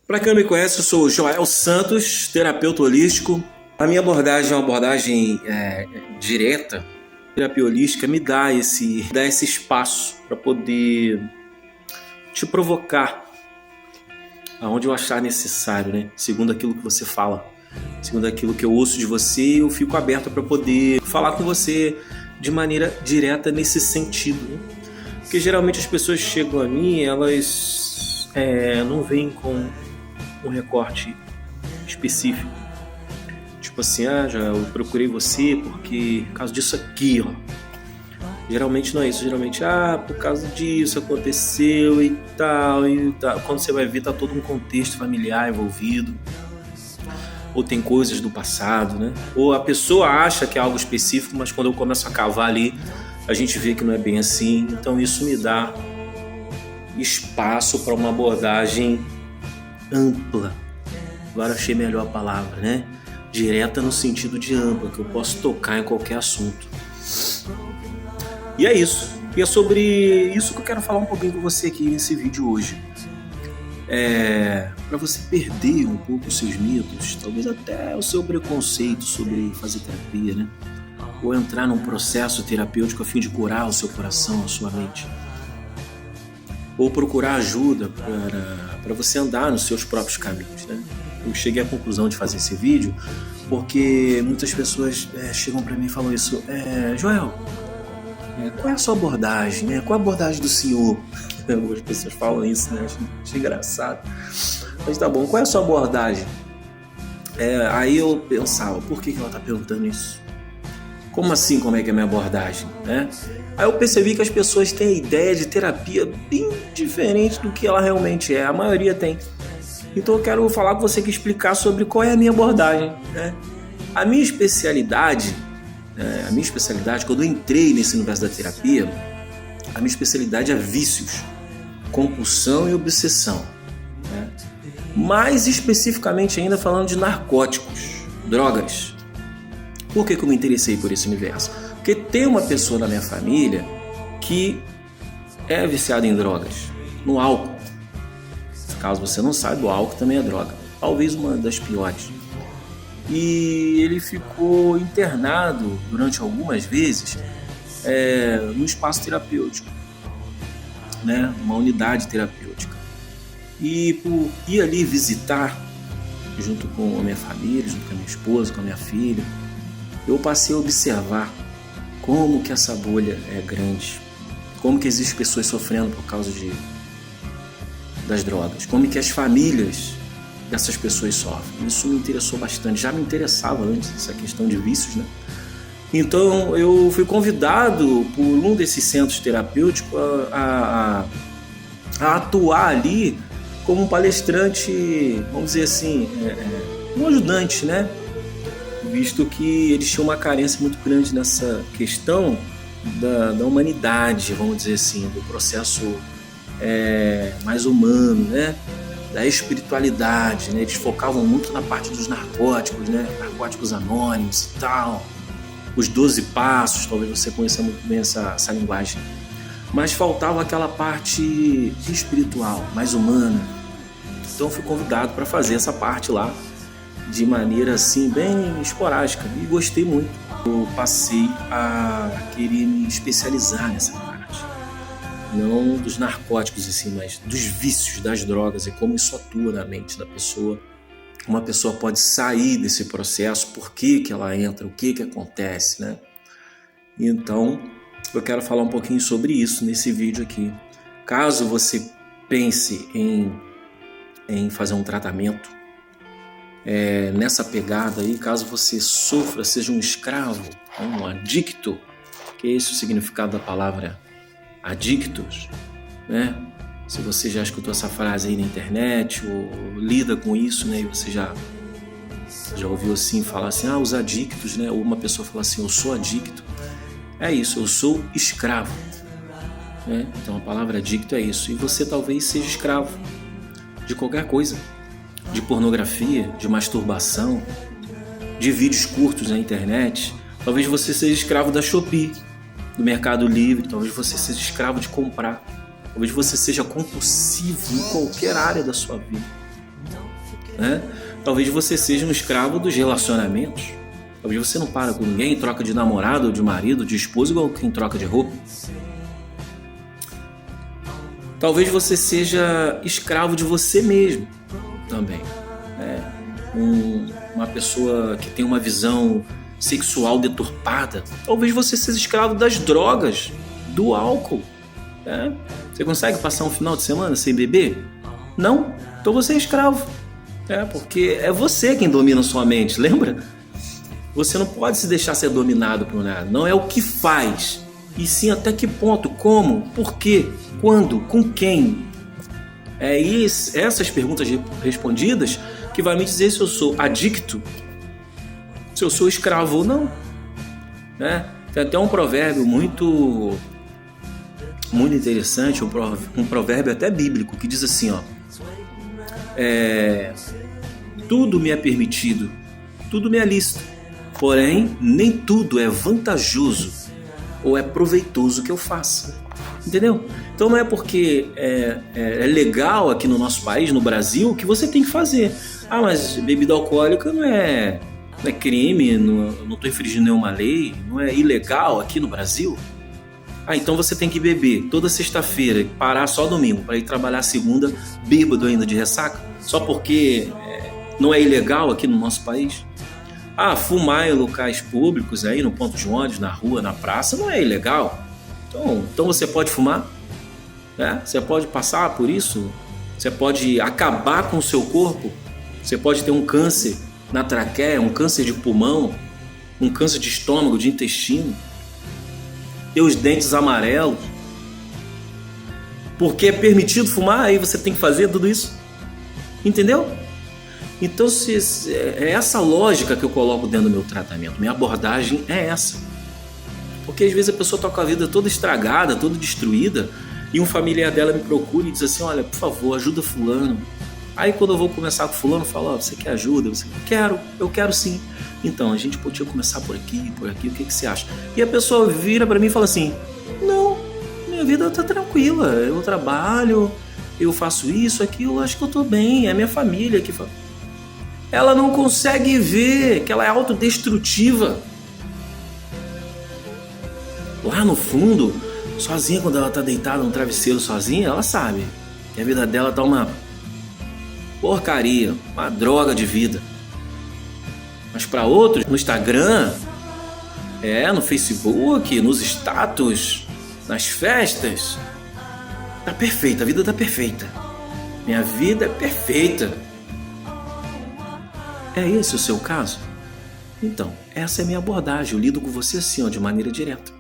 Para quem não me conhece, eu sou o Joel Santos, terapeuta holístico. A minha abordagem é uma abordagem direta. A terapia holística me dá esse espaço para poder te provocar aonde eu achar necessário, né? Segundo aquilo que você fala, segundo aquilo que eu ouço de você, eu fico aberto para poder falar com você de maneira direta nesse sentido, né? Porque geralmente as pessoas chegam a mim, elas não vêm com um recorte específico. Tipo assim, já eu procurei você porque por causa disso aqui, ó. Geralmente não é isso, geralmente, por causa disso aconteceu e tal. Quando você vai ver, tá todo um contexto familiar envolvido. Ou tem coisas do passado, né? Ou a pessoa acha que é algo específico, mas quando eu começo a cavar ali, a gente vê que não é bem assim. Então isso me dá espaço para uma abordagem ampla. Agora achei melhor a palavra, né? Direta no sentido de ampla, que eu posso tocar em qualquer assunto. E é isso. E é sobre isso que eu quero falar um pouquinho com você aqui nesse vídeo hoje. Para você perder um pouco os seus medos, talvez até o seu preconceito sobre fazer terapia, né? Ou entrar num processo terapêutico a fim de curar o seu coração, a sua mente. Ou procurar ajuda para você andar nos seus próprios caminhos, né? Eu cheguei à conclusão de fazer esse vídeo porque muitas pessoas chegam para mim e falam isso. Joel, qual é a sua abordagem, né? Qual é a abordagem do senhor? Algumas pessoas falam isso, né? Acho engraçado. Mas tá bom, qual é a sua abordagem? Aí eu pensava, por que ela tá perguntando isso? Como assim, como é que é a minha abordagem, né? Aí eu percebi que as pessoas têm a ideia de terapia bem diferente do que ela realmente é. A maioria tem. Então eu quero falar com você aqui, explicar sobre qual é a minha abordagem, né? A minha especialidade, quando eu entrei nesse universo da terapia, a minha especialidade é vícios, compulsão e obsessão, né? Mais especificamente ainda falando de narcóticos, drogas. Por que eu me interessei por esse universo? Porque tem uma pessoa na minha família que é viciada em drogas, no álcool. Caso você não saiba, o álcool também é droga. Talvez uma das piores. E ele ficou internado durante algumas vezes no espaço terapêutico, né? Uma unidade terapêutica. E por ir ali visitar, junto com a minha família, junto com a minha esposa, com a minha filha, eu passei a observar como que essa bolha é grande, como que existem pessoas sofrendo por causa das drogas, como que as famílias dessas pessoas sofrem. Isso me interessou bastante, já me interessava antes essa questão de vícios, né? Então eu fui convidado por um desses centros terapêuticos a atuar ali como um palestrante, vamos dizer assim, um ajudante, né? Visto que eles tinham uma carência muito grande nessa questão da humanidade, vamos dizer assim, do processo mais humano, né? Da espiritualidade, né? Eles focavam muito na parte dos narcóticos, né? Narcóticos anônimos e tal, os 12 passos, talvez você conheça muito bem essa linguagem, mas faltava aquela parte espiritual, mais humana. Então eu fui convidado para fazer essa parte lá de maneira assim bem esporádica e gostei muito. Eu passei a querer me especializar nessa parte, não dos narcóticos assim, mas dos vícios, das drogas e como isso atua na mente da pessoa. Uma pessoa pode sair desse processo, por que ela entra, o que acontece, né? Então, eu quero falar um pouquinho sobre isso nesse vídeo aqui. Caso você pense em fazer um tratamento nessa pegada aí, caso você sofra, seja um escravo, um adicto, que é esse o significado da palavra adictos, né? Se você já escutou essa frase aí na internet ou lida com isso, né? E você já ouviu assim falar assim, os adictos, né? Ou uma pessoa fala assim, eu sou adicto. É isso, eu sou escravo, né? Então a palavra adicto é isso. E você talvez seja escravo de qualquer coisa, de pornografia, de masturbação, de vídeos curtos na internet. Talvez você seja escravo da Shopee, do Mercado Livre. Talvez você seja escravo de comprar. Talvez você seja compulsivo em qualquer área da sua vida. né? Talvez você seja um escravo dos relacionamentos. Talvez você não para com ninguém, troca de namorado, ou de marido, de esposo, igual quem troca de roupa. Talvez você seja escravo de você mesmo também, né? Uma pessoa que tem uma visão sexual deturpada. Talvez você seja escravo das drogas, do álcool, né? Você consegue passar um final de semana sem beber? Não? Então você é escravo, né? Porque é você quem domina sua mente, lembra? Você não pode se deixar ser dominado por nada. Não é o que faz, e sim até que ponto, como, por quê, quando, com quem. É essas perguntas respondidas que vai me dizer se eu sou adicto, se eu sou escravo ou não, né? Tem até um provérbio muito interessante, um provérbio até bíblico, que diz assim, ó: tudo me é permitido, tudo me é lícito, porém nem tudo é vantajoso ou é proveitoso que eu faça. Entendeu? Então não é porque é legal aqui no nosso país, no Brasil, que você tem que fazer. Ah, mas bebida alcoólica não é crime, não estou infringindo nenhuma lei, não é ilegal aqui no Brasil. Ah, então você tem que beber toda sexta-feira, parar só domingo, para ir trabalhar segunda, bêbado ainda de ressaca, só porque não é ilegal aqui no nosso país. Ah, fumar em locais públicos, aí no ponto de ônibus, na rua, na praça, não é ilegal. Então você pode fumar, né? Você pode passar por isso, você pode acabar com o seu corpo, você pode ter um câncer na traqueia, um câncer de pulmão, um câncer de estômago, de intestino, ter os dentes amarelos. Porque é permitido fumar, aí você tem que fazer tudo isso. Entendeu? Então é essa lógica que eu coloco dentro do meu tratamento. Minha abordagem é essa. Porque às vezes a pessoa está com a vida toda estragada, toda destruída, e um familiar dela me procura e diz assim: olha, por favor, ajuda fulano. Aí quando eu vou começar com fulano, eu falo: você quer ajuda? Eu quero sim. Então, a gente podia começar por aqui, o que você acha? E a pessoa vira para mim e fala assim: não, minha vida está tranquila, eu trabalho, eu faço isso, aquilo, acho que eu estou bem, é a minha família que fala. Ela não consegue ver que ela é autodestrutiva. Lá no fundo, sozinha, quando ela tá deitada no travesseiro sozinha, ela sabe que a vida dela tá uma porcaria, uma droga de vida. Mas para outros, no Instagram, no Facebook, nos status, nas festas, tá perfeita, a vida tá perfeita. Minha vida é perfeita. É esse o seu caso? Então, essa é a minha abordagem. Eu lido com você assim, de maneira direta.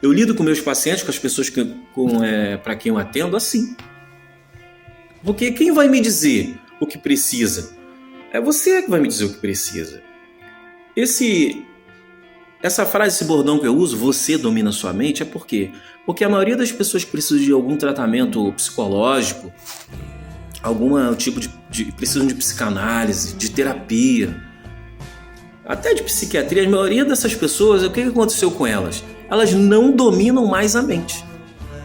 Eu lido com meus pacientes, com as pessoas para quem eu atendo, assim. Porque quem vai me dizer o que precisa? É você que vai me dizer o que precisa. Essa frase, esse bordão que eu uso, você domina sua mente, é por quê? Porque a maioria das pessoas que precisam de algum tratamento psicológico, algum tipo precisam de psicanálise, de terapia, até de psiquiatria, a maioria dessas pessoas, o que aconteceu com elas? Elas não dominam mais a mente.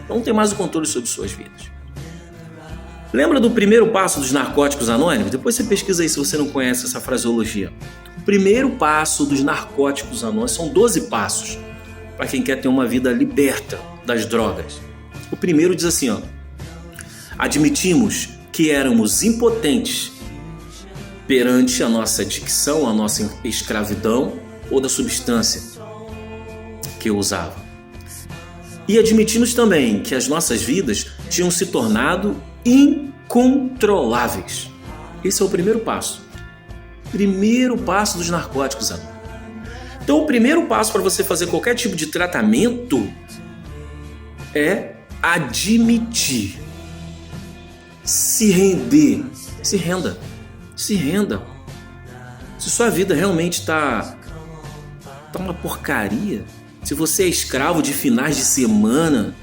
Não tem mais o controle sobre suas vidas. Lembra do primeiro passo dos narcóticos anônimos? Depois você pesquisa aí se você não conhece essa fraseologia. O primeiro passo dos narcóticos anônimos são 12 passos para quem quer ter uma vida liberta das drogas. O primeiro diz assim, ó: admitimos que éramos impotentes perante a nossa adicção, a nossa escravidão ou da substância que eu usava. E admitimos também que as nossas vidas tinham se tornado incontroláveis. Esse é o primeiro passo. Primeiro passo dos narcóticos anônimos. Então, o primeiro passo para você fazer qualquer tipo de tratamento é admitir. Se render. Se renda. Se renda. Se sua vida realmente está uma porcaria, se você é escravo de finais de semana,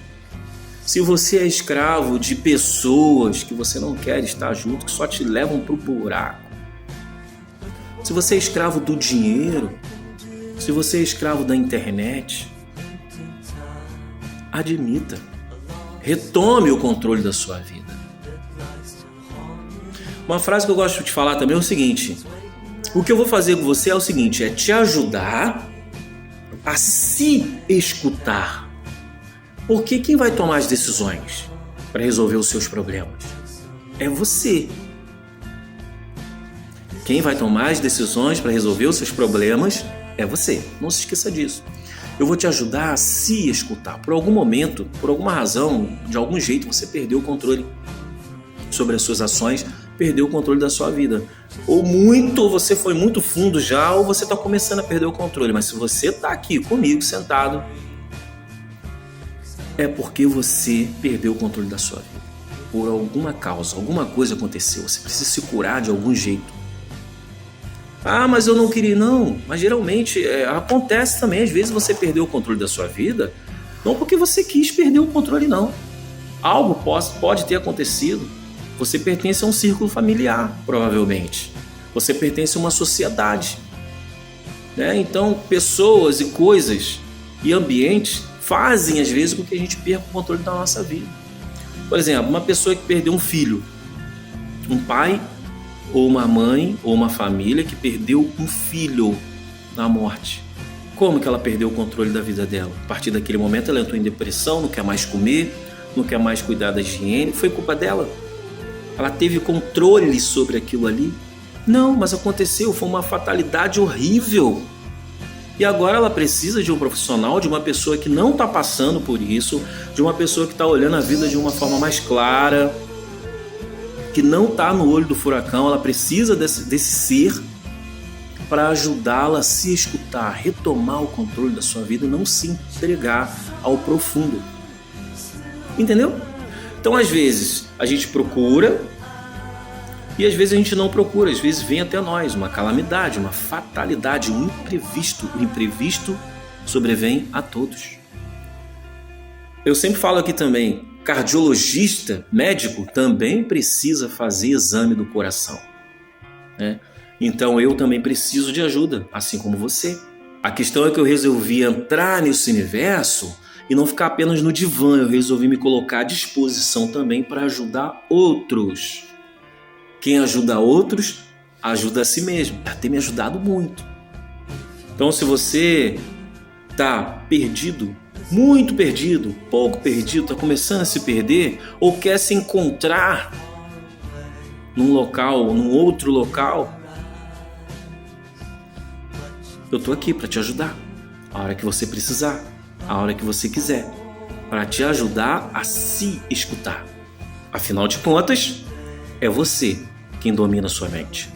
se você é escravo de pessoas que você não quer estar junto, que só te levam para o buraco, se você é escravo do dinheiro, se você é escravo da internet, admita. Retome o controle da sua vida. Uma frase que eu gosto de falar também é o seguinte: o que eu vou fazer com você é o seguinte, é te ajudar a se escutar. Porque quem vai tomar as decisões para resolver os seus problemas? É você. Quem vai tomar as decisões para resolver os seus problemas é você. Não se esqueça disso. Eu vou te ajudar a se escutar. Por algum momento, por alguma razão, de algum jeito, você perdeu o controle sobre as suas ações, perdeu o controle da sua vida. Ou você foi muito fundo já, ou você está começando a perder o controle. Mas se você está aqui comigo, sentado, é porque você perdeu o controle da sua vida. Por alguma causa, alguma coisa aconteceu. Você precisa se curar de algum jeito. Ah, mas eu não queria. Não, mas geralmente acontece também. Às vezes você perdeu o controle da sua vida, não porque você quis perder o controle, não. Algo pode ter acontecido. Você pertence a um círculo familiar, provavelmente. Você pertence a uma sociedade, né? Então, pessoas e coisas e ambientes fazem, às vezes, com que a gente perca o controle da nossa vida. Por exemplo, uma pessoa que perdeu um filho, um pai ou uma mãe ou uma família que perdeu um filho na morte. Como que ela perdeu o controle da vida dela? A partir daquele momento ela entrou em depressão, não quer mais comer, não quer mais cuidar da higiene. Foi culpa dela? Ela teve controle sobre aquilo ali? Não, mas aconteceu, foi uma fatalidade horrível. E agora ela precisa de um profissional, de uma pessoa que não está passando por isso, de uma pessoa que está olhando a vida de uma forma mais clara, que não está no olho do furacão. Ela precisa desse ser para ajudá-la a se escutar, retomar o controle da sua vida e não se entregar ao profundo. Entendeu? Então, às vezes, a gente procura e às vezes a gente não procura. Às vezes vem até nós uma calamidade, uma fatalidade, um imprevisto. O imprevisto sobrevém a todos. Eu sempre falo aqui também, cardiologista, médico, também precisa fazer exame do coração, né? Então eu também preciso de ajuda, assim como você. A questão é que eu resolvi entrar nesse universo e não ficar apenas no divã. Eu resolvi me colocar à disposição também para ajudar outros. Quem ajuda outros, ajuda a si mesmo. Tem me ajudado muito. Então, se você está perdido, muito perdido, pouco perdido, está começando a se perder, ou quer se encontrar num local, num outro local, eu estou aqui para te ajudar. A hora que você precisar, a hora que você quiser, para te ajudar a se escutar. Afinal de contas, é você quem domina a sua mente.